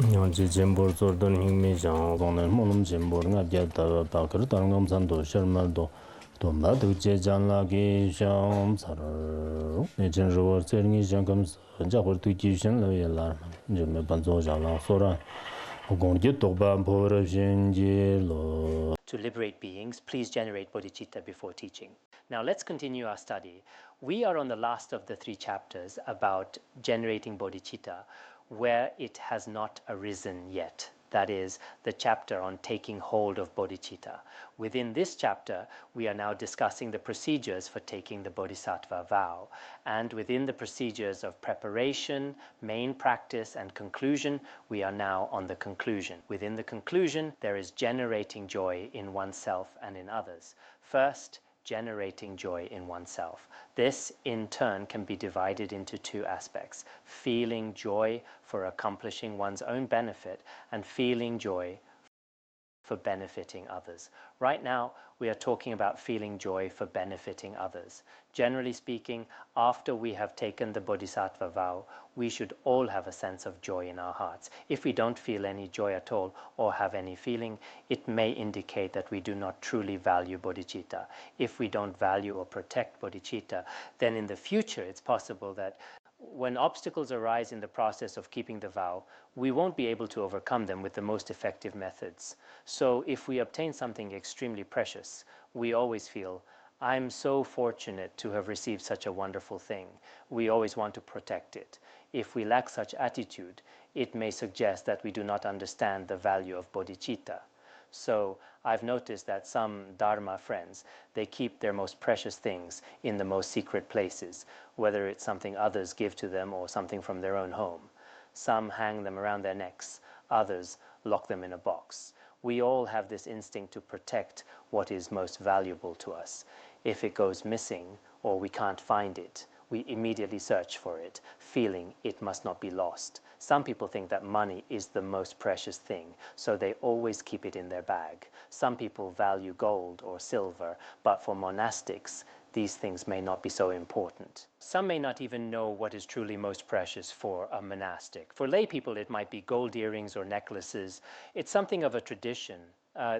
영지 젠보르 zor던 힘미장 오늘 모놈 젠보르가 되다 바크르 다른 감산도 셔말도 또 마도 제잔라게 샴사르 내전로 세링이 장금 자고 뒤지신 로엘라 좀 반조자라 소라 공기 도반 보르신지로 To liberate beings, please generate bodhicitta before teaching. Now let's continue our study. We are on the last of the 3 chapters about generating bodhicitta, where it has not arisen yet. That is, the chapter on taking hold of bodhicitta. Within this chapter, we are now discussing the procedures for taking the bodhisattva vow. And within the procedures of preparation, main practice, and conclusion, we are now on the conclusion. Within the conclusion, there is generating joy in oneself and in others. First, generating joy in oneself. This, in turn, can be divided into 2 aspects: feeling joy for accomplishing one's own benefit and feeling joy for benefiting others. Right now, we are talking about feeling joy for benefiting others. Generally speaking, after we have taken the bodhisattva vow, we should all have a sense of joy in our hearts. If we don't feel any joy at all or have any feeling, it may indicate that we do not truly value bodhicitta. If we don't value or protect bodhicitta, then in the future it's possible that when obstacles arise in the process of keeping the vow, we won't be able to overcome them with the most effective methods. So if we obtain something extremely precious, we always feel, I'm so fortunate to have received such a wonderful thing. We always want to protect it. If we lack such attitude, it may suggest that we do not understand the value of bodhicitta. So I've noticed that some Dharma friends, they keep their most precious things in the most secret places, whether it's something others give to them or something from their own home. Some hang them around their necks, others lock them in a box. We all have this instinct to protect what is most valuable to us. If it goes missing or we can't find it, we immediately search for it, feeling it must not be lost. Some people think that money is the most precious thing, so they always keep it in their bag. Some people value gold or silver, but for monastics, these things may not be so important. Some may not even know what is truly most precious for a monastic. For lay people, it might be gold earrings or necklaces. It's something of a tradition.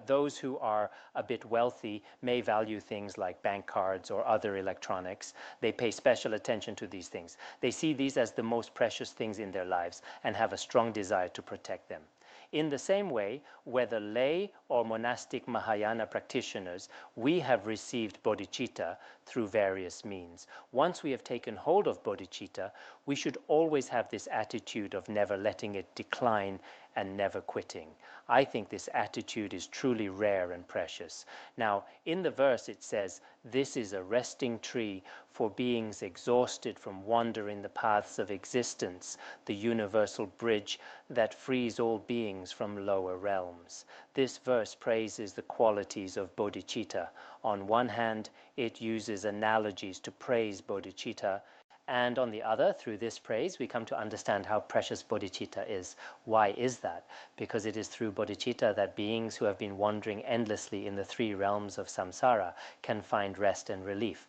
Those who are a bit wealthy may value things like bank cards or other electronics. They pay special attention to these things. They see these as the most precious things in their lives and have a strong desire to protect them. In the same way, whether lay or monastic Mahayana practitioners, we have received bodhicitta through various means. Once we have taken hold of bodhicitta, we should always have this attitude of never letting it decline and never quitting. I think this attitude is truly rare and precious. Now, in the verse it says, "This is a resting tree for beings exhausted from wandering the paths of existence, the universal bridge that frees all beings from lower realms." This verse praises the qualities of bodhicitta. On one hand, it uses analogies to praise bodhicitta, and on the other, through this praise, we come to understand how precious bodhicitta is. Why is that? Because it is through bodhicitta that beings who have been wandering endlessly in the 3 realms of samsara can find rest and relief.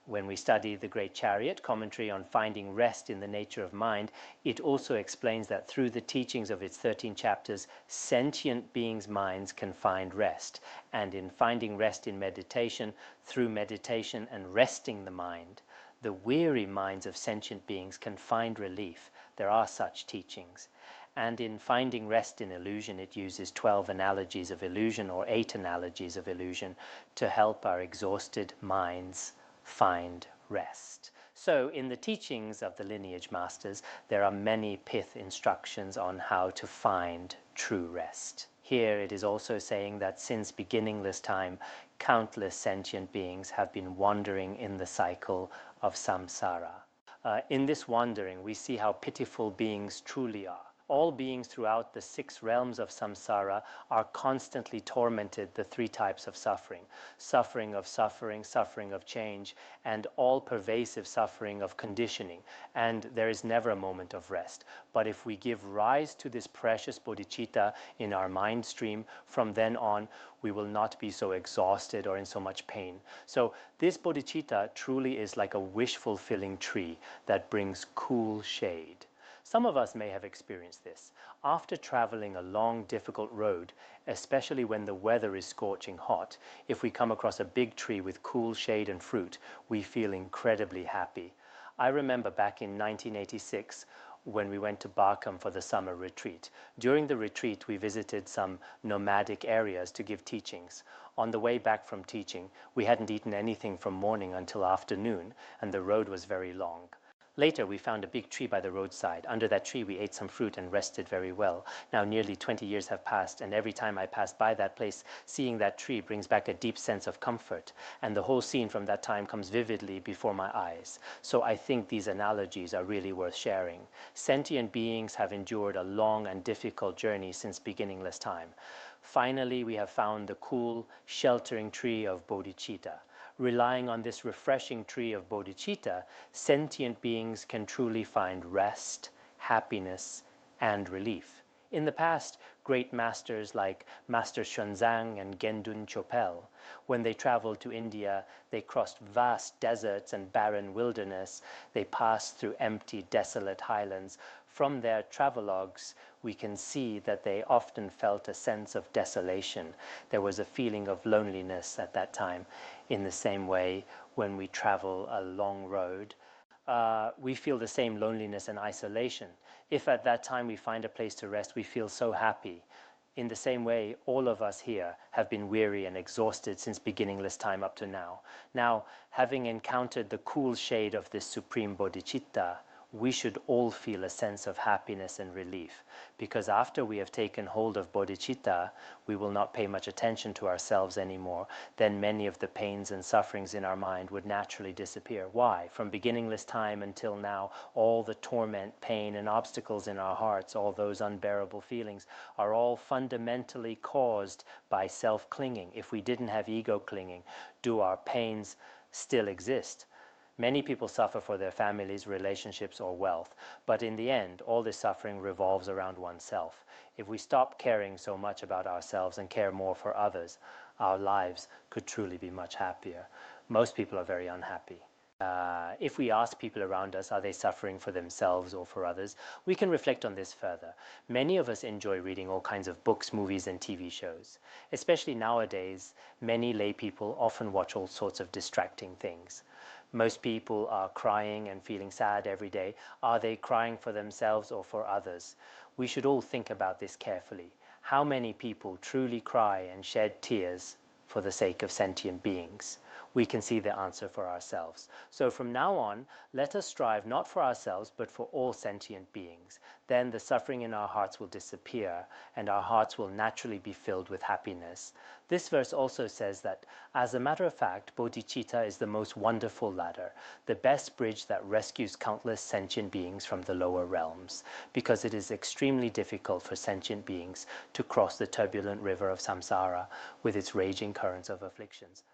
When we study the Great Chariot, commentary on finding rest in the nature of mind, it also explains that through the teachings of its 13 chapters, sentient beings' minds can find rest. And in finding rest in meditation, through meditation and resting the mind, the weary minds of sentient beings can find relief. There are such teachings. And in finding rest in illusion, it uses 12 analogies of illusion or 8 analogies of illusion to help our exhausted minds find rest. So in the teachings of the lineage masters, there are many pith instructions on how to find true rest. Here it is also saying that since beginningless time, countless sentient beings have been wandering in the cycle of samsara. In this wandering, we see how pitiful beings truly are. All beings throughout the 6 realms of samsara are constantly tormented the 3 types of suffering. Suffering of suffering, suffering of change, and all-pervasive suffering of conditioning. And there is never a moment of rest. But if we give rise to this precious bodhicitta in our mind stream, from then on, we will not be so exhausted or in so much pain. So this bodhicitta truly is like a wish-fulfilling tree that brings cool shade. Some of us may have experienced this. After traveling a long, difficult road, especially when the weather is scorching hot, if we come across a big tree with cool shade and fruit, we feel incredibly happy. I remember back in 1986 when we went to Barkam for the summer retreat. During the retreat, we visited some nomadic areas to give teachings. On the way back from teaching, we hadn't eaten anything from morning until afternoon, and the road was very long. Later, we found a big tree by the roadside. Under that tree, we ate some fruit and rested very well. Now, nearly 20 years have passed, and every time I pass by that place, seeing that tree brings back a deep sense of comfort, and the whole scene from that time comes vividly before my eyes. So I think these analogies are really worth sharing. Sentient beings have endured a long and difficult journey since beginningless time. Finally, we have found the cool, sheltering tree of Bodhicitta. Relying on this refreshing tree of Bodhicitta, sentient beings can truly find rest, happiness, and relief. In the past, great masters like Master Xuanzang and Gendun Chopel, when they traveled to India, they crossed vast deserts and barren wilderness. They passed through empty, desolate highlands. From their travelogues, we can see that they often felt a sense of desolation. There was a feeling of loneliness at that time. In the same way, when we travel a long road, we feel the same loneliness and isolation. If at that time we find a place to rest, we feel so happy. In the same way, all of us here have been weary and exhausted since beginningless time up to now. Now, having encountered the cool shade of this supreme bodhicitta, we should all feel a sense of happiness and relief, because after we have taken hold of bodhicitta, we will not pay much attention to ourselves anymore. Then many of the pains and sufferings in our mind would naturally disappear. Why? From beginningless time until now, all the torment, pain, and obstacles in our hearts, all those unbearable feelings, are all fundamentally caused by self-clinging. If we didn't have ego clinging, do our pains still exist? Many people suffer for their families, relationships, or wealth, but in the end, all this suffering revolves around oneself. If we stop caring so much about ourselves and care more for others, our lives could truly be much happier. Most people are very unhappy. If we ask people around us, are they suffering for themselves or for others, we can reflect on this further. Many of us enjoy reading all kinds of books, movies, and TV shows. Especially nowadays, many lay people often watch all sorts of distracting things. Most people are crying and feeling sad every day. Are they crying for themselves or for others? We should all think about this carefully. How many people truly cry and shed tears for the sake of sentient beings? We can see the answer for ourselves. So from now on, let us strive not for ourselves, but for all sentient beings. Then the suffering in our hearts will disappear, and our hearts will naturally be filled with happiness. This verse also says that, as a matter of fact, bodhicitta is the most wonderful ladder, the best bridge that rescues countless sentient beings from the lower realms, because it is extremely difficult for sentient beings to cross the turbulent river of samsara with its raging currents of afflictions.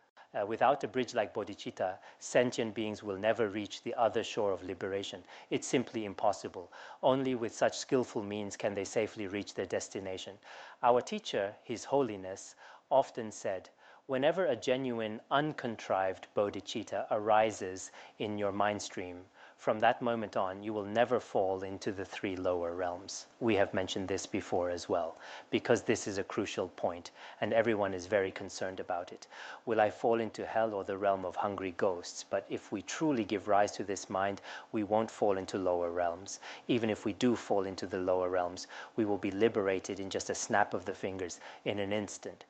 Without a bridge like bodhicitta, sentient beings will never reach the other shore of liberation. It's simply impossible. Only with such skillful means can they safely reach their destination. Our teacher, His Holiness, often said, whenever a genuine, uncontrived bodhicitta arises in your mind stream, from that moment on, you will never fall into the three lower realms. We have mentioned this before as well, because this is a crucial point, and everyone is very concerned about it. Will I fall into hell or the realm of hungry ghosts? But if we truly give rise to this mind, we won't fall into lower realms. Even if we do fall into the lower realms, we will be liberated in just a snap of the fingers, in an instant.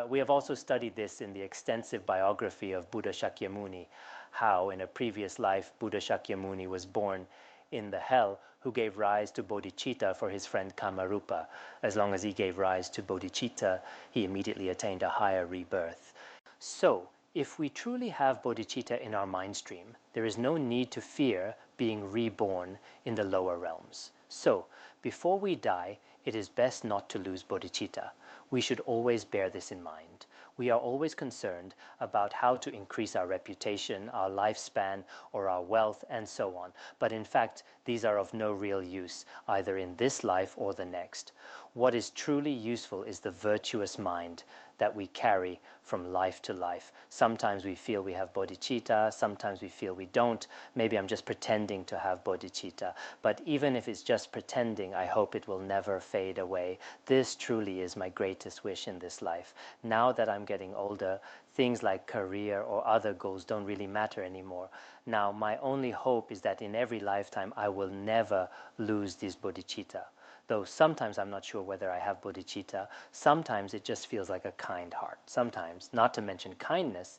We have also studied this in the extensive biography of Buddha Shakyamuni, how in a previous life Buddha Shakyamuni was born in the hell, who gave rise to bodhicitta for his friend Kamarupa. As long as he gave rise to bodhicitta, he immediately attained a higher rebirth. So, if we truly have bodhicitta in our mind stream, there is no need to fear being reborn in the lower realms. So, before we die, it is best not to lose bodhicitta. We should always bear this in mind. We are always concerned about how to increase our reputation, our lifespan, or our wealth, and so on. But in fact, these are of no real use, either in this life or the next. What is truly useful is the virtuous mind, that we carry from life to life. Sometimes we feel we have bodhicitta, sometimes we feel we don't. Maybe I'm just pretending to have bodhicitta. But even if it's just pretending, I hope it will never fade away. This truly is my greatest wish in this life. Now that I'm getting older, things like career or other goals don't really matter anymore. Now, my only hope is that in every lifetime, I will never lose this bodhicitta. Though sometimes I'm not sure whether I have bodhicitta. Sometimes it just feels like a kind heart. Sometimes, not to mention kindness,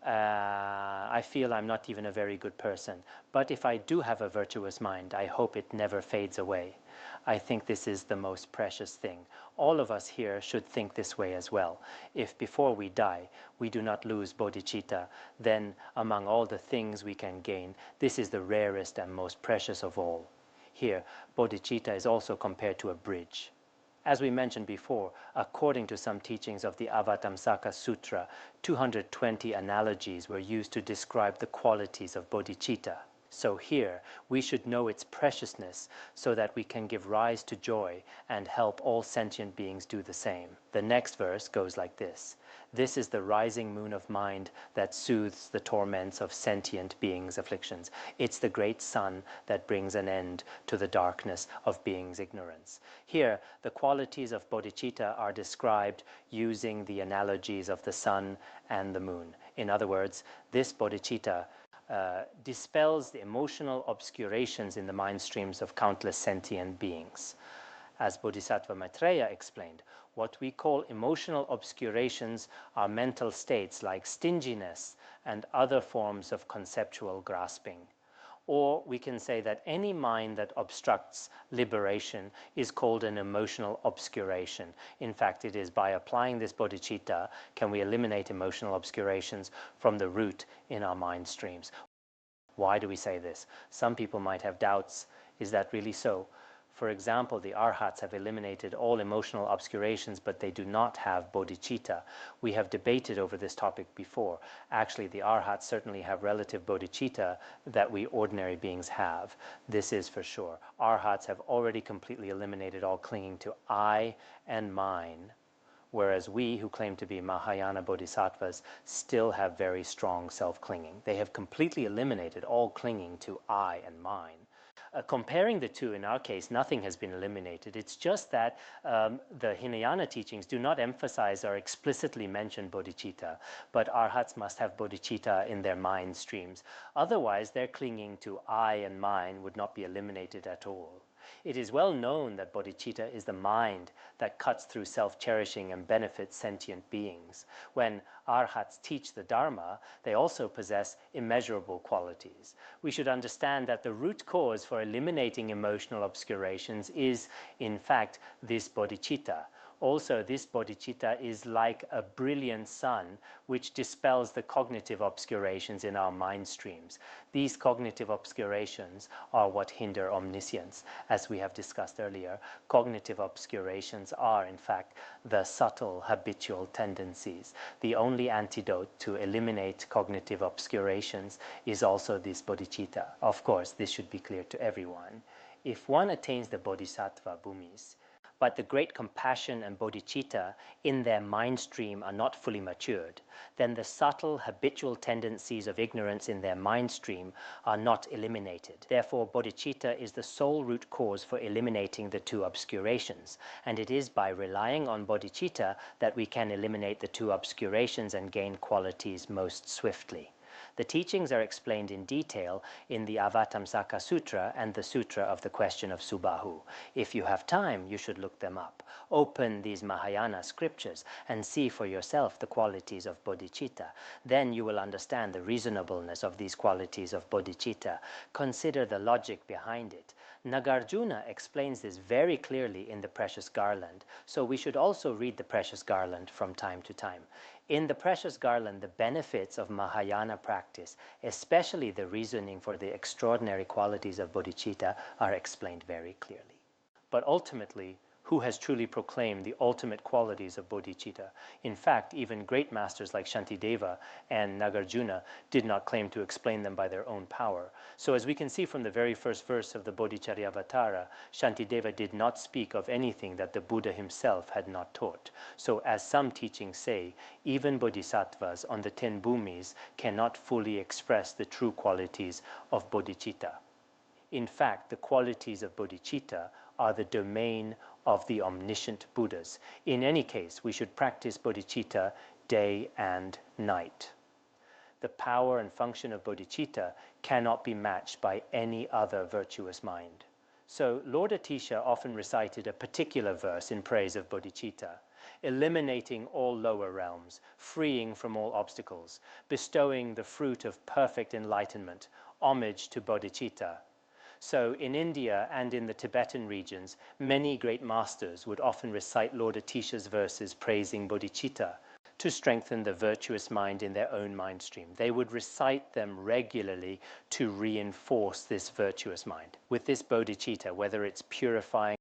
I feel I'm not even a very good person. But if I do have a virtuous mind, I hope it never fades away. I think this is the most precious thing. All of us here should think this way as well. If before we die, we do not lose bodhicitta, then among all the things we can gain, this is the rarest and most precious of all. Here, bodhicitta is also compared to a bridge. As we mentioned before, according to some teachings of the Avatamsaka Sutra, 220 analogies were used to describe the qualities of bodhicitta. So here, we should know its preciousness so that we can give rise to joy and help all sentient beings do the same. The next verse goes like this. This is the rising moon of mind that soothes the torments of sentient beings' afflictions. It's the great sun that brings an end to the darkness of beings' ignorance. Here, the qualities of bodhicitta are described using the analogies of the sun and the moon. In other words, this bodhicitta dispels the emotional obscurations in the mind streams of countless sentient beings. As Bodhisattva Maitreya explained, what we call emotional obscurations are mental states like stinginess and other forms of conceptual grasping. Or we can say that any mind that obstructs liberation is called an emotional obscuration. In fact, it is by applying this bodhicitta can we eliminate emotional obscurations from the root in our mind streams. Why do we say this? Some people might have doubts. Is that really so? For example, the arhats have eliminated all emotional obscurations, but they do not have bodhicitta. We have debated over this topic before. Actually, the arhats certainly have relative bodhicitta that we ordinary beings have. This is for sure. Arhats have already completely eliminated all clinging to I and mine, whereas we, who claim to be Mahayana bodhisattvas, still have very strong self-clinging. They have completely eliminated all clinging to I and mine. Comparing the two, in our case, nothing has been eliminated. It's just that the Hinayana teachings do not emphasize or explicitly mention bodhicitta, but arhats must have bodhicitta in their mind streams. Otherwise, their clinging to I and mine would not be eliminated at all. It is well known that bodhicitta is the mind that cuts through self-cherishing and benefits sentient beings. When arhats teach the Dharma, they also possess immeasurable qualities. We should understand that the root cause for eliminating emotional obscurations is, in fact, this bodhicitta. Also, this bodhicitta is like a brilliant sun which dispels the cognitive obscurations in our mind streams. These cognitive obscurations are what hinder omniscience. As we have discussed earlier, cognitive obscurations are, in fact, the subtle habitual tendencies. The only antidote to eliminate cognitive obscurations is also this bodhicitta. Of course, this should be clear to everyone. If one attains the bodhisattva bhumis, but the great compassion and bodhicitta in their mind stream are not fully matured, then the subtle habitual tendencies of ignorance in their mind stream are not eliminated. Therefore, bodhicitta is the sole root cause for eliminating the two obscurations, and it is by relying on bodhicitta that we can eliminate the two obscurations and gain qualities most swiftly. The teachings are explained in detail in the Avatamsaka Sutra and the Sutra of the Question of Subahu. If you have time, you should look them up. Open these Mahayana scriptures and see for yourself the qualities of bodhicitta. Then you will understand the reasonableness of these qualities of bodhicitta. Consider the logic behind it. Nagarjuna explains this very clearly in the Precious Garland, so we should also read the Precious Garland from time to time. In the Precious Garland, the benefits of Mahayana practice, especially the reasoning for the extraordinary qualities of bodhicitta, are explained very clearly. But ultimately, who has truly proclaimed the ultimate qualities of bodhicitta. In fact, even great masters like Shantideva and Nagarjuna did not claim to explain them by their own power. So as we can see from the very first verse of the Bodhicharyavatara, Shantideva did not speak of anything that the Buddha himself had not taught. So as some teachings say, even bodhisattvas on the 10 bhumis cannot fully express the true qualities of bodhicitta. In fact, the qualities of bodhicitta are the domain of the omniscient Buddhas. In any case, we should practice bodhicitta day and night. The power and function of bodhicitta cannot be matched by any other virtuous mind. So Lord Atisha often recited a particular verse in praise of bodhicitta, eliminating all lower realms, freeing from all obstacles, bestowing the fruit of perfect enlightenment, homage to bodhicitta. So in India and in the Tibetan regions, many great masters would often recite Lord Atisha's verses praising bodhicitta to strengthen the virtuous mind in their own mind stream. They would recite them regularly to reinforce this virtuous mind. With this bodhicitta, whether it's purifying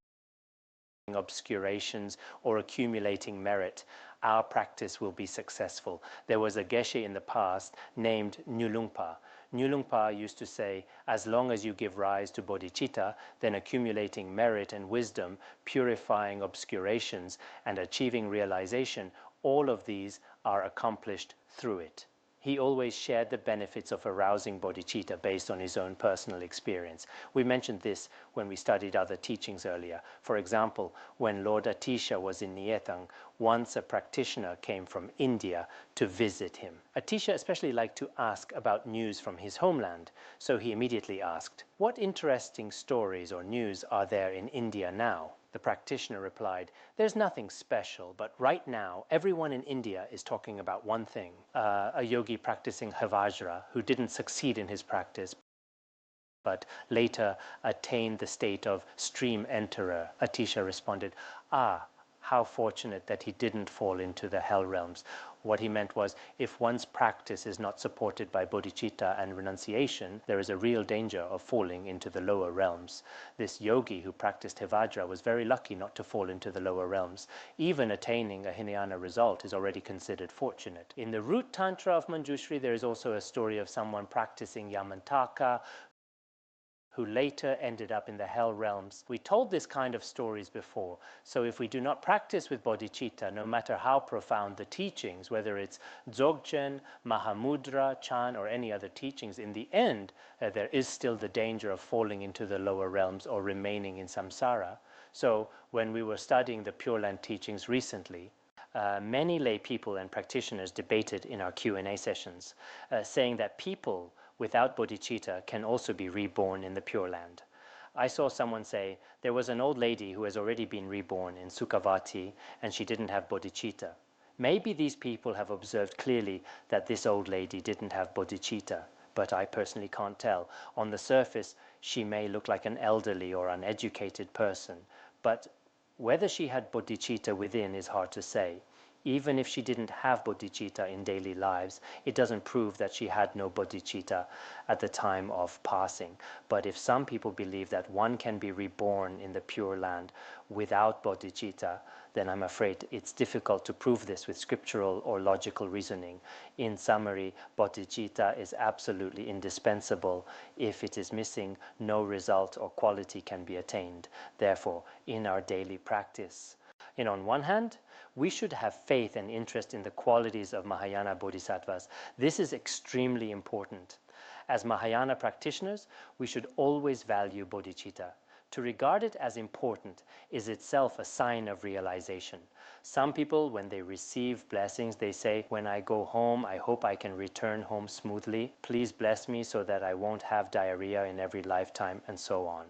obscurations or accumulating merit, our practice will be successful. There was a geshe in the past named Nyulungpa. Nyulungpa used to say, as long as you give rise to bodhicitta, then accumulating merit and wisdom, purifying obscurations, and achieving realization, all of these are accomplished through it. He always shared the benefits of arousing bodhicitta based on his own personal experience. We mentioned this when we studied other teachings earlier. For example, when Lord Atisha was in Nyetang, once a practitioner came from India to visit him. Atisha especially liked to ask about news from his homeland, so he immediately asked, "What interesting stories or news are there in India now?" The practitioner replied, "There's nothing special, but right now everyone in India is talking about one thing." A yogi practicing Havajra who didn't succeed in his practice but later attained the state of stream enterer. Atisha responded, how fortunate that he didn't fall into the hell realms. What he meant was, if one's practice is not supported by bodhicitta and renunciation, there is a real danger of falling into the lower realms. This yogi who practiced Hevajra was very lucky not to fall into the lower realms. Even attaining a Hinayana result is already considered fortunate. In the root tantra of Manjushri, there is also a story of someone practicing Yamantaka who later ended up in the hell realms. We told this kind of stories before, so if we do not practice with bodhicitta, no matter how profound the teachings, whether it's Dzogchen, Mahamudra, Chan, or any other teachings, in the end, there is still the danger of falling into the lower realms or remaining in samsara. So when we were studying the Pure Land teachings recently, many lay people and practitioners debated in our Q&A sessions, saying that people without bodhicitta can also be reborn in the Pure Land. I saw someone say, there was an old lady who has already been reborn in Sukhavati and she didn't have bodhicitta. Maybe these people have observed clearly that this old lady didn't have bodhicitta, but I personally can't tell. On the surface, she may look like an elderly or uneducated person, but whether she had bodhicitta within is hard to say. Even if she didn't have bodhicitta in daily lives, it doesn't prove that she had no bodhicitta at the time of passing. But if some people believe that one can be reborn in the Pure Land without bodhicitta, then I'm afraid it's difficult to prove this with scriptural or logical reasoning. In summary, bodhicitta is absolutely indispensable. If it is missing, no result or quality can be attained. Therefore, in our daily practice, on one hand, we should have faith and interest in the qualities of Mahayana bodhisattvas. This is extremely important. As Mahayana practitioners, we should always value bodhicitta. To regard it as important is itself a sign of realization. Some people, when they receive blessings, they say, when I go home, I hope I can return home smoothly. Please bless me so that I won't have diarrhea in every lifetime, and so on.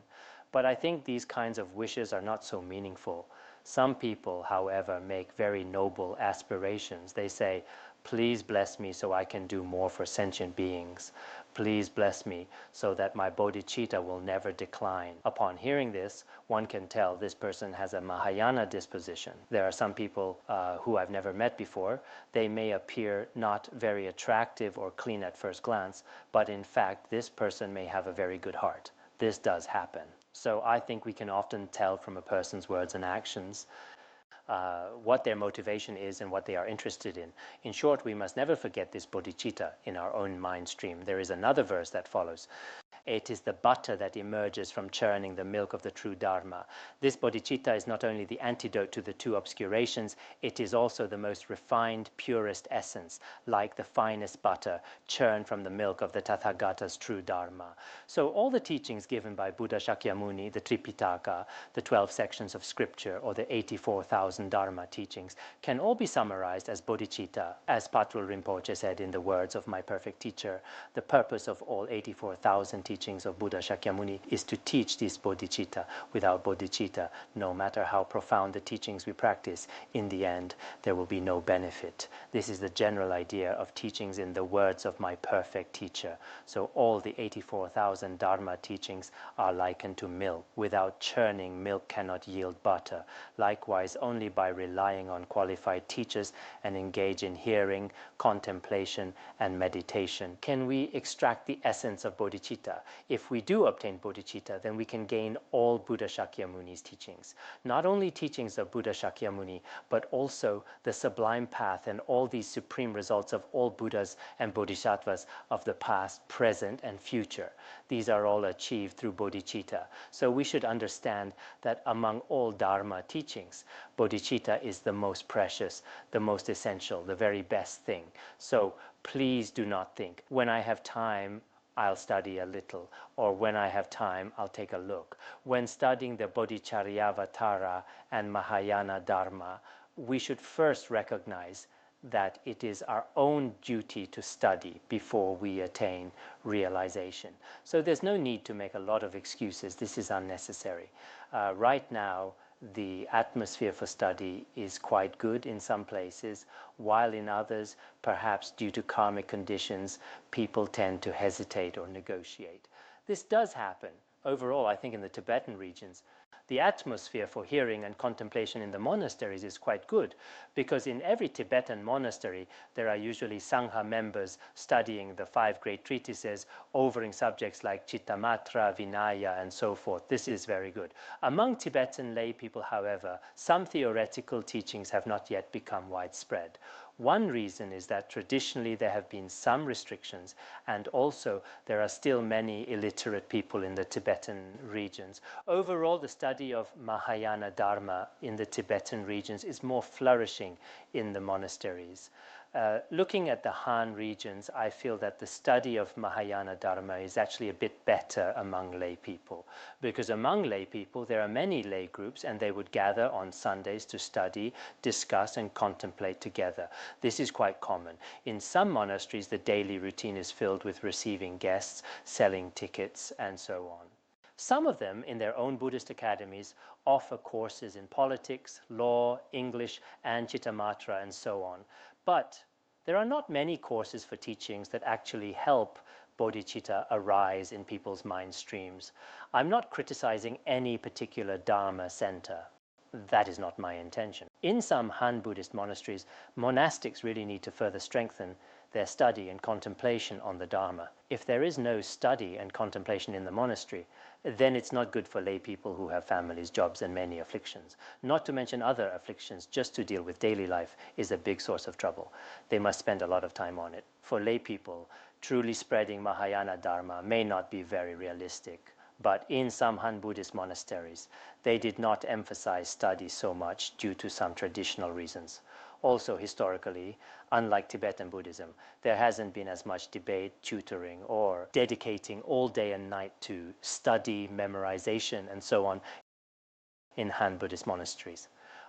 But I think these kinds of wishes are not so meaningful. Some people, however, make very noble aspirations. They say, please bless me so I can do more for sentient beings. Please bless me so that my bodhicitta will never decline. Upon hearing this, one can tell this person has a Mahayana disposition. There are some people who I've never met before. They may appear not very attractive or clean at first glance, but in fact, this person may have a very good heart. This does happen. So I think we can often tell from a person's words and actions what their motivation is and what they are interested in. In short, we must never forget this bodhicitta in our own mind stream. There is another verse that follows. It is the butter that emerges from churning the milk of the true Dharma. This bodhicitta is not only the antidote to the two obscurations, it is also the most refined, purest essence, like the finest butter churned from the milk of the Tathagata's true Dharma. So all the teachings given by Buddha Shakyamuni, the Tripitaka, the 12 sections of scripture, or the 84,000 Dharma teachings, can all be summarized as bodhicitta. As Patrul Rinpoche said in the words of my perfect teacher, the purpose of all 84,000 teachings of Buddha Shakyamuni is to teach this bodhicitta. Without bodhicitta, no matter how profound the teachings we practice, in the end, there will be no benefit. This is the general idea of teachings in the words of my perfect teacher. So all the 84,000 Dharma teachings are likened to milk. Without churning, milk cannot yield butter. Likewise, only by relying on qualified teachers and engage in hearing, contemplation, and meditation can we extract the essence of bodhicitta. If we do obtain bodhicitta, then we can gain all Buddha Shakyamuni's teachings. Not only teachings of Buddha Shakyamuni, but also the sublime path and all these supreme results of all Buddhas and Bodhisattvas of the past, present, and future. These are all achieved through bodhicitta. So we should understand that among all Dharma teachings, bodhicitta is the most precious, the most essential, the very best thing. So please do not think, when I have time, I'll study a little, or when I have time, I'll take a look. When studying the Bodhicharyavatara and Mahayana Dharma, we should first recognize that it is our own duty to study before we attain realization. So there's no need to make a lot of excuses. This is unnecessary. Right now, the atmosphere for study is quite good in some places, while in others, perhaps due to karmic conditions, people tend to hesitate or negotiate. This does happen. Overall, I think in the Tibetan regions, the atmosphere for hearing and contemplation in the monasteries is quite good, because in every Tibetan monastery there are usually Sangha members studying the 5 great treatises, overing subjects like Chittamatra, Vinaya, and so forth. This is very good. Among Tibetan lay people, however, some theoretical teachings have not yet become widespread. One reason is that traditionally there have been some restrictions, and also there are still many illiterate people in the Tibetan regions. Overall, the study of Mahayana Dharma in the Tibetan regions is more flourishing in the monasteries. Looking at the Han regions, I feel that the study of Mahayana Dharma is actually a bit better among lay people, because among lay people there are many lay groups, and they would gather on Sundays to study, discuss, and contemplate together. This is quite common. In some monasteries, the daily routine is filled with receiving guests, selling tickets, and so on. Some of them, in their own Buddhist academies, offer courses in politics, law, English, and Chittamatra, and so on. But there are not many courses for teachings that actually help bodhicitta arise in people's mind streams. I'm not criticizing any particular Dharma center. That is not my intention. In some Han Buddhist monasteries, monastics really need to further strengthen their study and contemplation on the Dharma. If there is no study and contemplation in the monastery, then it's not good for lay people who have families, jobs, and many afflictions. Not to mention other afflictions, just to deal with daily life is a big source of trouble. They must spend a lot of time on it. For lay people, truly spreading Mahayana Dharma may not be very realistic. But in some Han Buddhist monasteries, they did not emphasize study so much due to some traditional reasons. Also, historically, unlike Tibetan Buddhism, there hasn't been as much debate, tutoring, or dedicating all day and night to study, memorization, and so on in Han Buddhist monasteries.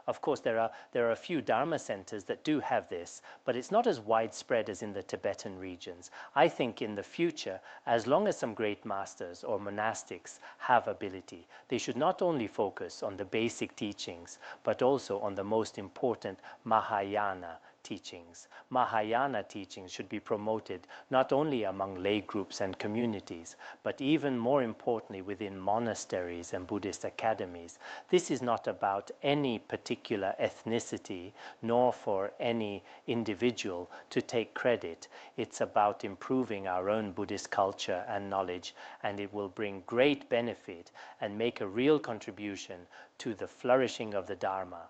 Of course, there are a few Dharma centers that do have this, but it's not as widespread as in the Tibetan regions. I think in the future, as long as some great masters or monastics have ability, they should not only focus on the basic teachings, but also on the most important Mahayana teachings. Mahayana teachings should be promoted not only among lay groups and communities, but even more importantly within monasteries and Buddhist academies. This is not about any particular ethnicity, nor for any individual to take credit. It's about improving our own Buddhist culture and knowledge, and it will bring great benefit and make a real contribution to the flourishing of the Dharma.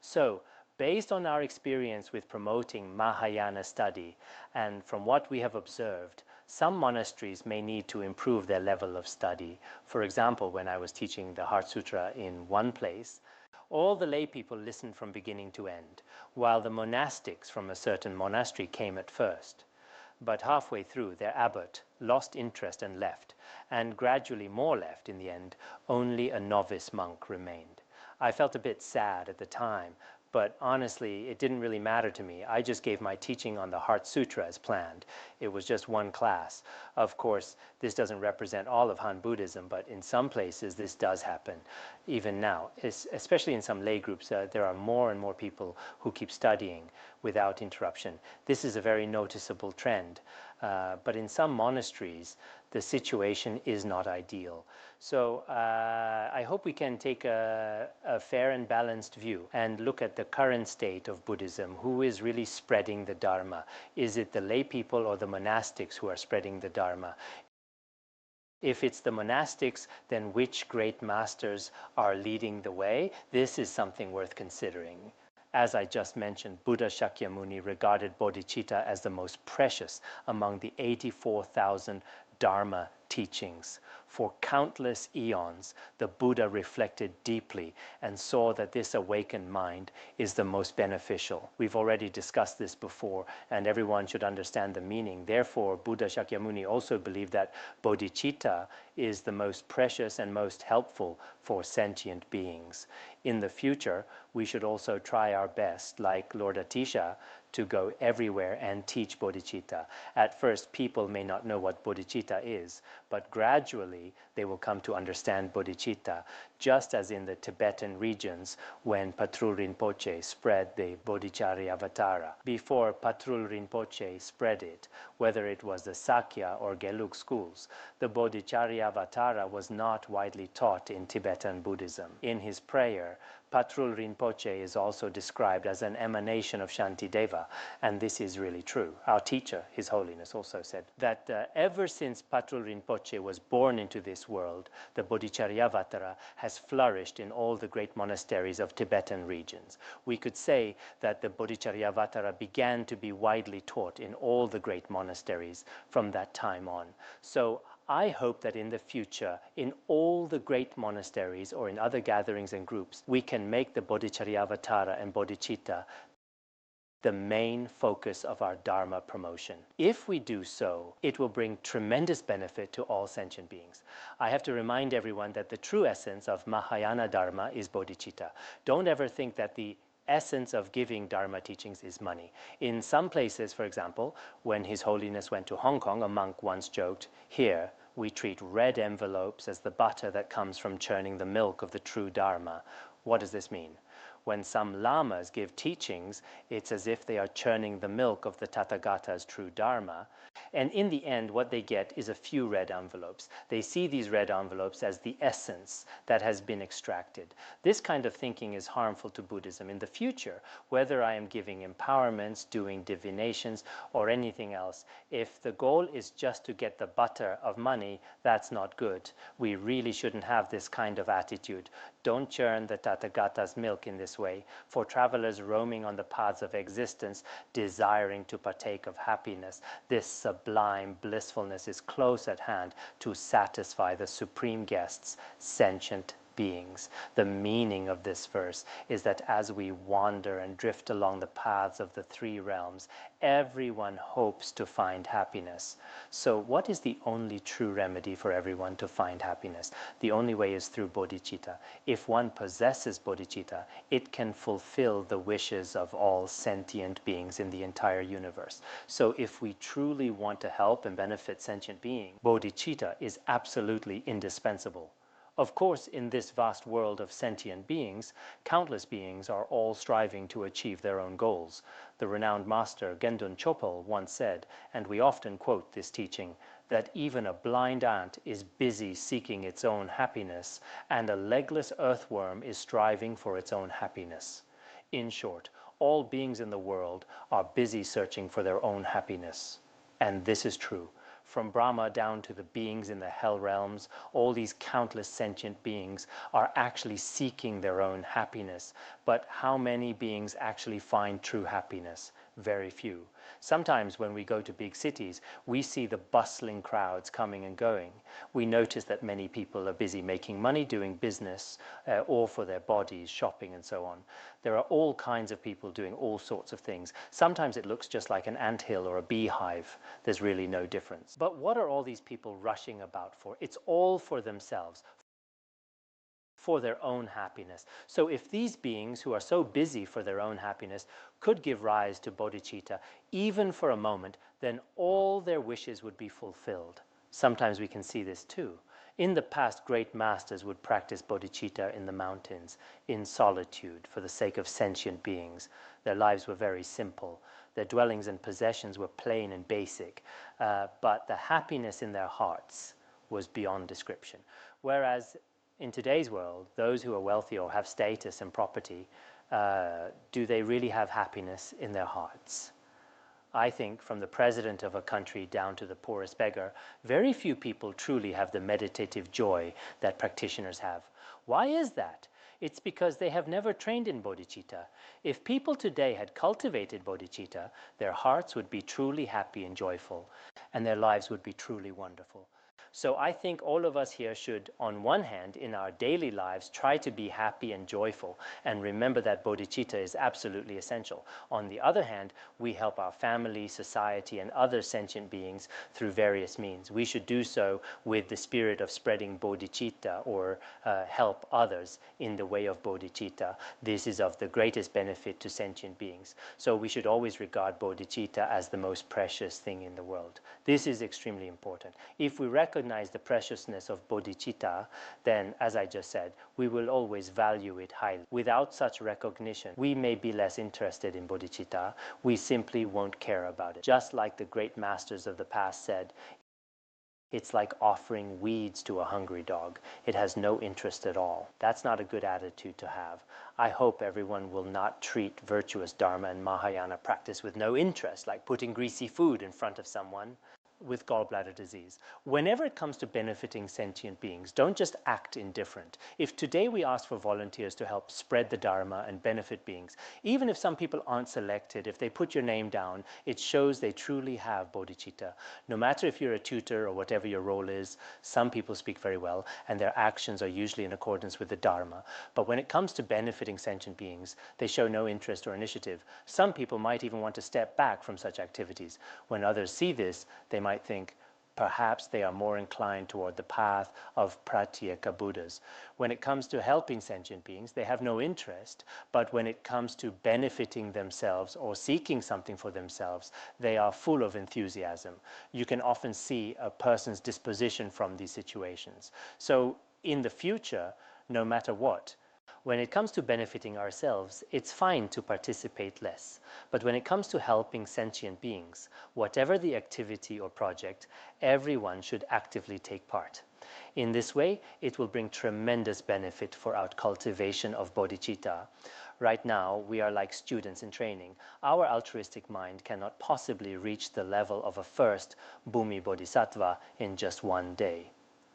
So, based on our experience with promoting Mahayana study, and from what we have observed, some monasteries may need to improve their level of study. For example, when I was teaching the Heart Sutra in one place, all the lay people listened from beginning to end, while the monastics from a certain monastery came at first. But halfway through, their abbot lost interest and left, and gradually more left in the end. Only a novice monk remained. I felt a bit sad at the time, but honestly, it didn't really matter to me. I just gave my teaching on the Heart Sutra as planned. It was just one class. Of course, this doesn't represent all of Han Buddhism, but in some places this does happen, even now. Especially in some lay groups, there are more and more people who keep studying without interruption. This is a very noticeable trend. But in some monasteries, the situation is not ideal. So I hope we can take a fair and balanced view and look at the current state of Buddhism. Who is really spreading the Dharma? Is it the lay people or the monastics who are spreading the Dharma? If it's the monastics, then which great masters are leading the way? This is something worth considering. As I just mentioned, Buddha Shakyamuni regarded Bodhicitta as the most precious among the 84,000 Dharma teachings. For countless eons, the Buddha reflected deeply and saw that this awakened mind is the most beneficial. We've already discussed this before, and everyone should understand the meaning. Therefore, Buddha Shakyamuni also believed that Bodhicitta is the most precious and most helpful for sentient beings. In the future, we should also try our best, like Lord Atisha, to go everywhere and teach Bodhicitta. At first, people may not know what Bodhicitta is, but gradually they will come to understand Bodhicitta, just as in the Tibetan regions when Patrul Rinpoche spread the Bodhicharyavatara. Before Patrul Rinpoche spread it, whether it was the Sakya or Gelug schools, the Bodhicharyavatara was not widely taught in Tibetan Buddhism. In his prayer, Patrul Rinpoche is also described as an emanation of Shantideva, and this is really true. Our teacher, His Holiness, also said that ever since Patrul Rinpoche was born into this world, the Bodhicharyavatara has flourished in all the great monasteries of Tibetan regions. We could say that the Bodhicharyavatara began to be widely taught in all the great monasteries from that time on. So I hope that in the future, in all the great monasteries or in other gatherings and groups, we can make the Bodhicharyavatara and Bodhicitta the main focus of our Dharma promotion. If we do so, it will bring tremendous benefit to all sentient beings. I have to remind everyone that the true essence of Mahayana Dharma is Bodhicitta. Don't ever think that the essence of giving Dharma teachings is money. In some places, for example, when His Holiness went to Hong Kong, a monk once joked, "Here, we treat red envelopes as the butter that comes from churning the milk of the true Dharma." What does this mean? When some lamas give teachings, it's as if they are churning the milk of the Tathagata's true Dharma. And in the end, what they get is a few red envelopes. They see these red envelopes as the essence that has been extracted. This kind of thinking is harmful to Buddhism. In the future, whether I am giving empowerments, doing divinations, or anything else, if the goal is just to get the butter of money, that's not good. We really shouldn't have this kind of attitude. Don't churn the Tathagata's milk in this way. For travelers roaming on the paths of existence, desiring to partake of happiness, this sublime blissfulness is close at hand to satisfy the supreme guests, sentient beings. The meaning of this verse is that as we wander and drift along the paths of the three realms, everyone hopes to find happiness. So what is the only true remedy for everyone to find happiness? The only way is through bodhicitta. If one possesses bodhicitta, it can fulfill the wishes of all sentient beings in the entire universe. So if we truly want to help and benefit sentient beings, bodhicitta is absolutely indispensable. Of course, in this vast world of sentient beings, countless beings are all striving to achieve their own goals. The renowned master Gendun Chopal once said, and we often quote this teaching, that even a blind ant is busy seeking its own happiness, and a legless earthworm is striving for its own happiness. In short, all beings in the world are busy searching for their own happiness. And this is true. From Brahma down to the beings in the hell realms, all these countless sentient beings are actually seeking their own happiness. But how many beings actually find true happiness? Very few. Sometimes when we go to big cities, we see the bustling crowds coming and going. We notice that many people are busy making money, doing business, or for their bodies, shopping and so on. There are all kinds of people doing all sorts of things. Sometimes it looks just like an anthill or a beehive. There's really no difference. But what are all these people rushing about for? It's all for themselves, for their own happiness. So if these beings who are so busy for their own happiness could give rise to bodhicitta, even for a moment, then all their wishes would be fulfilled. Sometimes we can see this too. In the past, great masters would practice bodhicitta in the mountains, in solitude, for the sake of sentient beings. Their lives were very simple. Their dwellings and possessions were plain and basic, but the happiness in their hearts was beyond description. Whereas in today's world, those who are wealthy or have status and property, do they really have happiness in their hearts? I think from the president of a country down to the poorest beggar, very few people truly have the meditative joy that practitioners have. Why is that? It's because they have never trained in bodhicitta. If people today had cultivated bodhicitta, their hearts would be truly happy and joyful, and their lives would be truly wonderful. So I think all of us here should, on one hand, in our daily lives, try to be happy and joyful and remember that bodhicitta is absolutely essential. On the other hand, we help our family, society, and other sentient beings through various means. We should do so with the spirit of spreading bodhicitta, or help others in the way of bodhicitta. This is of the greatest benefit to sentient beings. So we should always regard bodhicitta as the most precious thing in the world. This is extremely important. If we recognize the preciousness of bodhicitta, then, as I just said, we will always value it highly. Without such recognition, we may be less interested in bodhicitta. We simply won't care about it. Just like the great masters of the past said, it's like offering weeds to a hungry dog. It has no interest at all. That's not a good attitude to have. I hope everyone will not treat virtuous Dharma and Mahayana practice with no interest, like putting greasy food in front of someone with gallbladder disease. Whenever it comes to benefiting sentient beings, don't just act indifferent. If today we ask for volunteers to help spread the Dharma and benefit beings, even if some people aren't selected, if they put your name down, it shows they truly have bodhicitta. No matter if you're a tutor or whatever your role is, some people speak very well and their actions are usually in accordance with the Dharma. But when it comes to benefiting sentient beings, they show no interest or initiative. Some people might even want to step back from such activities. When others see this, they might think perhaps they are more inclined toward the path of pratyeka Buddhas. When it comes to helping sentient beings, they have no interest, but when it comes to benefiting themselves or seeking something for themselves, they are full of enthusiasm. You can often see a person's disposition from these situations. So in the future, no matter what, when it comes to benefiting ourselves, it's fine to participate less. But when it comes to helping sentient beings, whatever the activity or project, everyone should actively take part. In this way, it will bring tremendous benefit for our cultivation of bodhicitta. Right now, we are like students in training. Our altruistic mind cannot possibly reach the level of a first Bhumi Bodhisattva in just one day.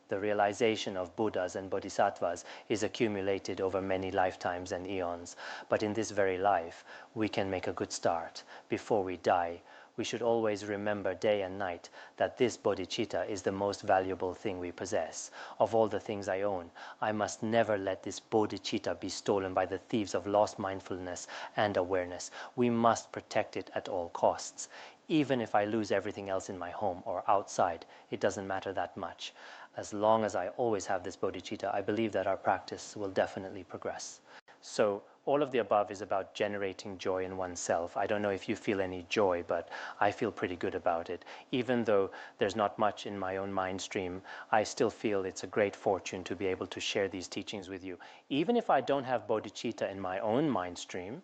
The realization of Buddhas and Bodhisattvas is accumulated over many lifetimes and eons. But in this very life, we can make a good start. Before we die, we should always remember day and night that this bodhicitta is the most valuable thing we possess. Of all the things I own, I must never let this bodhicitta be stolen by the thieves of lost mindfulness and awareness. We must protect it at all costs. Even if I lose everything else in my home or outside, it doesn't matter that much. As long as I always have this bodhicitta, I believe that our practice will definitely progress. So all of the above is about generating joy in oneself. I don't know if you feel any joy, but I feel pretty good about it. Even though there's not much in my own mind stream, I still feel it's a great fortune to be able to share these teachings with you. Even if I don't have bodhicitta in my own mind stream,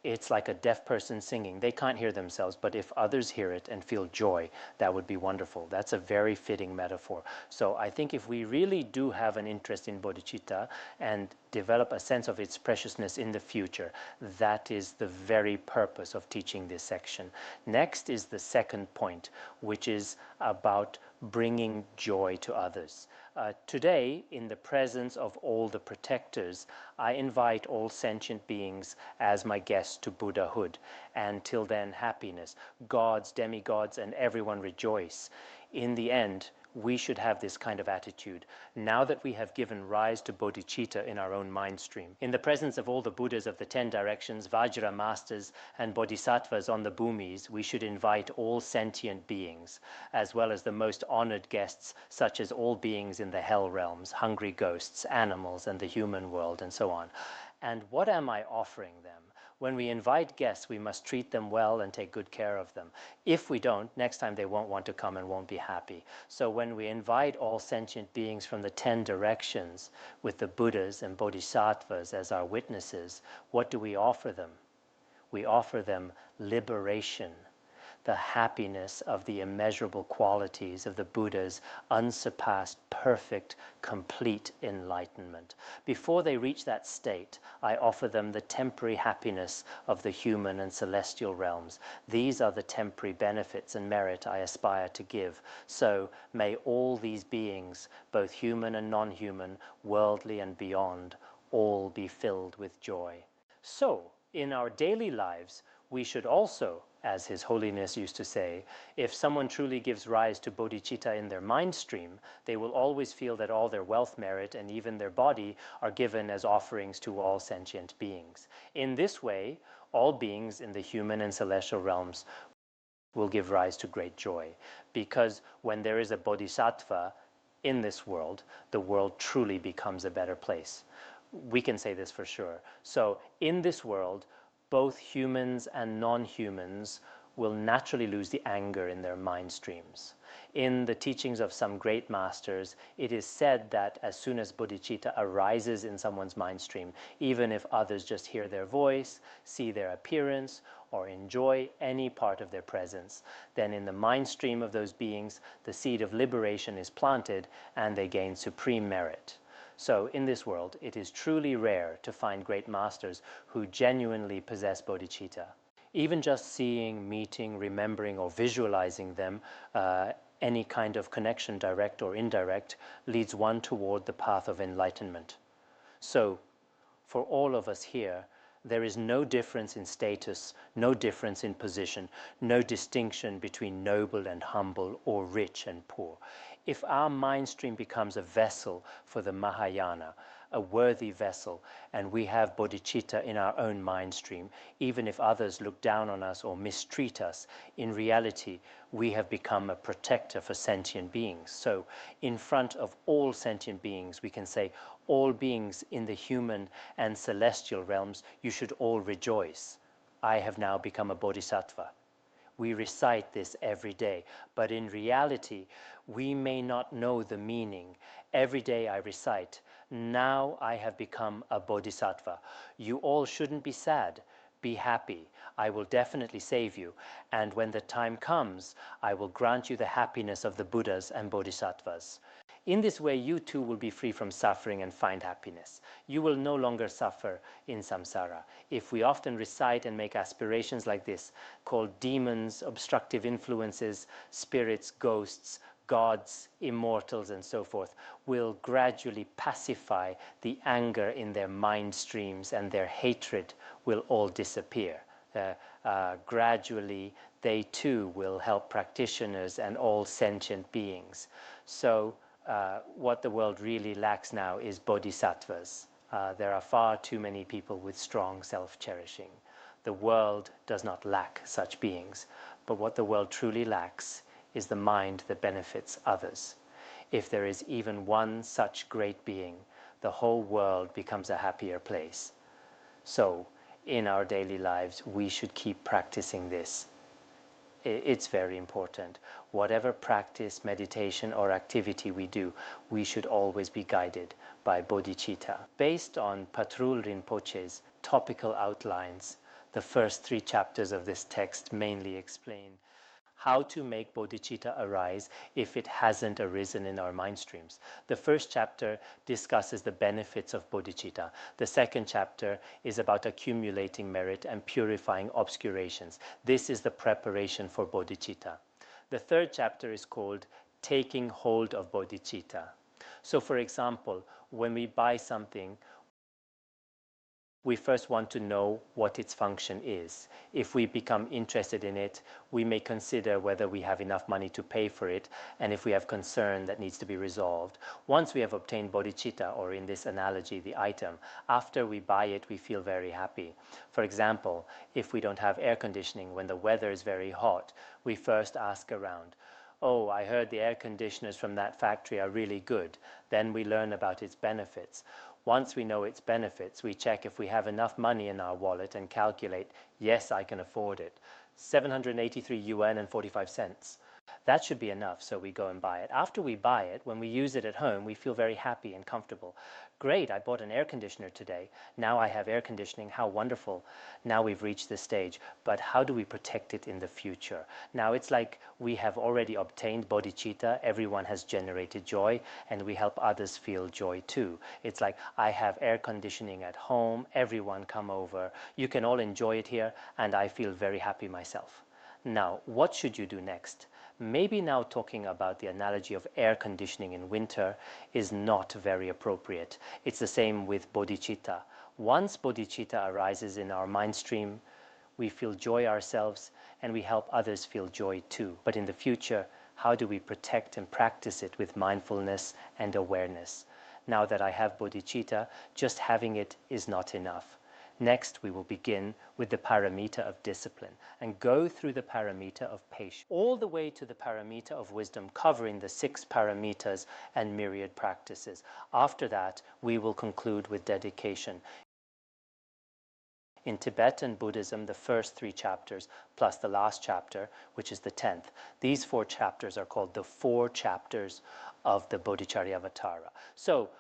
it's like a deaf person singing. They can't hear themselves, but if others hear it and feel joy, that would be wonderful. That's a very fitting metaphor. So I think if we really do have an interest in bodhicitta and develop a sense of its preciousness in the future, that is the very purpose of teaching this section. Next is the second point, which is about bringing joy to others. Today, in the presence of all the protectors, I invite all sentient beings as my guests to Buddhahood, and till then happiness. Gods, demigods, and everyone rejoice. In the end, we should have this kind of attitude now that we have given rise to bodhicitta in our own mind stream. In the presence of all the Buddhas of the 10 directions, Vajra masters, and bodhisattvas on the bhumis, we should invite all sentient beings, as well as the most honored guests, such as all beings in the hell realms, hungry ghosts, animals, and the human world, and so on. And what am I offering them? When we invite guests, we must treat them well and take good care of them. If we don't, next time they won't want to come and won't be happy. So when we invite all sentient beings from the 10 directions with the Buddhas and Bodhisattvas as our witnesses, what do we offer them? We offer them liberation, the happiness of the immeasurable qualities of the Buddha's unsurpassed, perfect, complete enlightenment. Before they reach that state, I offer them the temporary happiness of the human and celestial realms. These are the temporary benefits and merit I aspire to give. So may all these beings, both human and non-human, worldly and beyond, all be filled with joy. So, in our daily lives, we should also, as His Holiness used to say, if someone truly gives rise to bodhicitta in their mind stream, they will always feel that all their wealth, merit, and even their body are given as offerings to all sentient beings. In this way, all beings in the human and celestial realms will give rise to great joy, because when there is a bodhisattva in this world, the world truly becomes a better place. We can say this for sure. So in this world, both humans and non-humans will naturally lose the anger in their mind streams. In the teachings of some great masters, it is said that as soon as bodhicitta arises in someone's mind stream, even if others just hear their voice, see their appearance, or enjoy any part of their presence, then in the mind stream of those beings, the seed of liberation is planted and they gain supreme merit. So in this world, it is truly rare to find great masters who genuinely possess bodhicitta. Even just seeing, meeting, remembering, or visualizing them, any kind of connection, direct or indirect, leads one toward the path of enlightenment. So for all of us here, there is no difference in status, no difference in position, no distinction between noble and humble or rich and poor. If our mind stream becomes a vessel for the Mahayana, a worthy vessel, and we have bodhicitta in our own mind stream, even if others look down on us or mistreat us, in reality, we have become a protector for sentient beings. So in front of all sentient beings, we can say, all beings in the human and celestial realms, you should all rejoice. I have now become a bodhisattva. We recite this every day, but in reality, we may not know the meaning. Every day I recite, now I have become a bodhisattva. You all shouldn't be sad. Be happy. I will definitely save you. And when the time comes, I will grant you the happiness of the Buddhas and Bodhisattvas. In this way, you too will be free from suffering and find happiness. You will no longer suffer in samsara. If we often recite and make aspirations like this, called demons, obstructive influences, spirits, ghosts, gods, immortals, and so forth, will gradually pacify the anger in their mind streams, and their hatred will all disappear. Gradually, they too will help practitioners and all sentient beings. So, what the world really lacks now is bodhisattvas. There are far too many people with strong self-cherishing. The world does not lack such beings, but what the world truly lacks is the mind that benefits others. If there is even one such great being, the whole world becomes a happier place. So, in our daily lives, we should keep practicing this. It's very important. Whatever practice, meditation, or activity we do, we should always be guided by bodhicitta. Based on Patrul Rinpoche's topical outlines, the first 3 chapters of this text mainly explain how to make bodhicitta arise if it hasn't arisen in our mind streams. The first chapter discusses the benefits of bodhicitta. The second chapter is about accumulating merit and purifying obscurations. This is the preparation for bodhicitta. The third chapter is called taking hold of bodhicitta. So for example, when we buy something, we first want to know what its function is. If we become interested in it, we may consider whether we have enough money to pay for it, and if we have concern that needs to be resolved. Once we have obtained bodhicitta, or in this analogy, the item, after we buy it, we feel very happy. For example, if we don't have air conditioning when the weather is very hot, we first ask around, "Oh, I heard the air conditioners from that factory are really good." Then we learn about its benefits. Once we know its benefits, we check if we have enough money in our wallet and calculate, yes, I can afford it. 783 yuan and 45 cents. That should be enough, so we go and buy it. After we buy it, when we use it at home, we feel very happy and comfortable. Great, I bought an air conditioner today. Now I have air conditioning, how wonderful. Now we've reached this stage, but how do we protect it in the future? Now it's like we have already obtained bodhicitta, everyone has generated joy, and we help others feel joy too. It's like I have air conditioning at home, everyone come over, you can all enjoy it here, and I feel very happy myself. Now, what should you do next? Maybe now talking about the analogy of air conditioning in winter is not very appropriate. It's the same with bodhicitta. Once bodhicitta arises in our mind stream, we feel joy ourselves and we help others feel joy too. But in the future, how do we protect and practice it with mindfulness and awareness? Now that I have bodhicitta, just having it is not enough. Next, we will begin with the paramita of discipline and go through the paramita of patience, all the way to the paramita of wisdom, covering the 6 paramitas and myriad practices. After that, we will conclude with dedication. In Tibetan Buddhism, the first 3 chapters, plus the last chapter, which is the 10th, these 4 chapters are called the 4 chapters of the Bodhicharyavatara. So,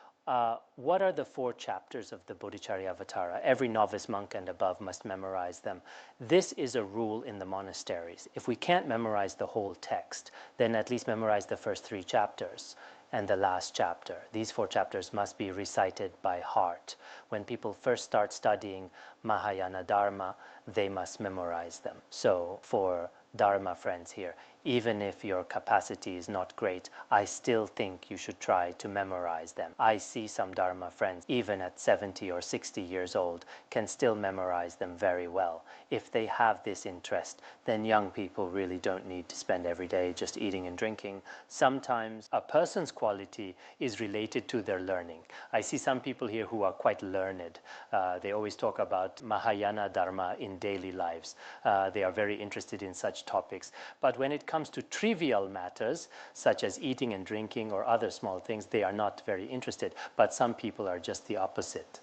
what are the 4 chapters of the Bodhicharyavatara? Every novice monk and above must memorize them. This is a rule in the monasteries. If we can't memorize the whole text, then at least memorize the first 3 chapters and the last chapter. These 4 chapters must be recited by heart. When people first start studying Mahayana Dharma, they must memorize them. So for Dharma friends here, even if your capacity is not great, I still think you should try to memorize them. I see some Dharma friends, even at 70 or 60 years old, can still memorize them very well. If they have this interest, then young people really don't need to spend every day just eating and drinking. Sometimes a person's quality is related to their learning. I see some people here who are quite learned. They always talk about Mahayana Dharma in daily lives. They are very interested in such topics. But when it comes to trivial matters, such as eating and drinking or other small things, they are not very interested. But some people are just the opposite.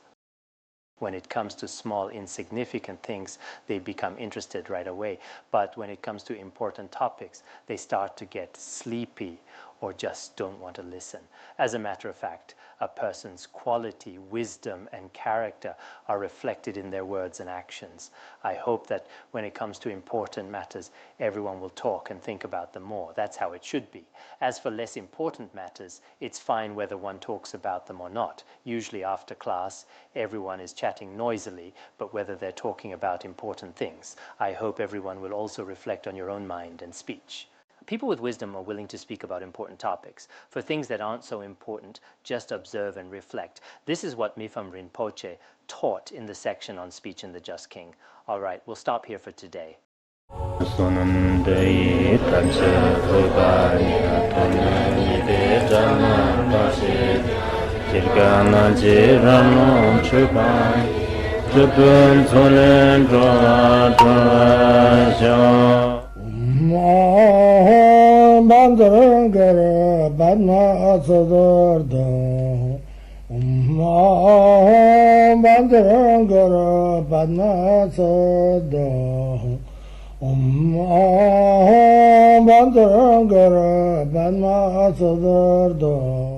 When it comes to small, insignificant things, they become interested right away. But when it comes to important topics, they start to get sleepy or just don't want to listen. As a matter of fact, a person's quality, wisdom, and character are reflected in their words and actions. I hope that when it comes to important matters, everyone will talk and think about them more. That's how it should be. As for less important matters, it's fine whether one talks about them or not. Usually after class, everyone is chatting noisily, but whether they're talking about important things, I hope everyone will also reflect on your own mind and speech. People with wisdom are willing to speak about important topics. For things that aren't so important, just observe and reflect. This is what Mifam Rinpoche taught in the section on speech and the just king. All right, we'll stop here for today. Bandar Bandharangara Padma Sadahum Bandharangara Padma Sadardahum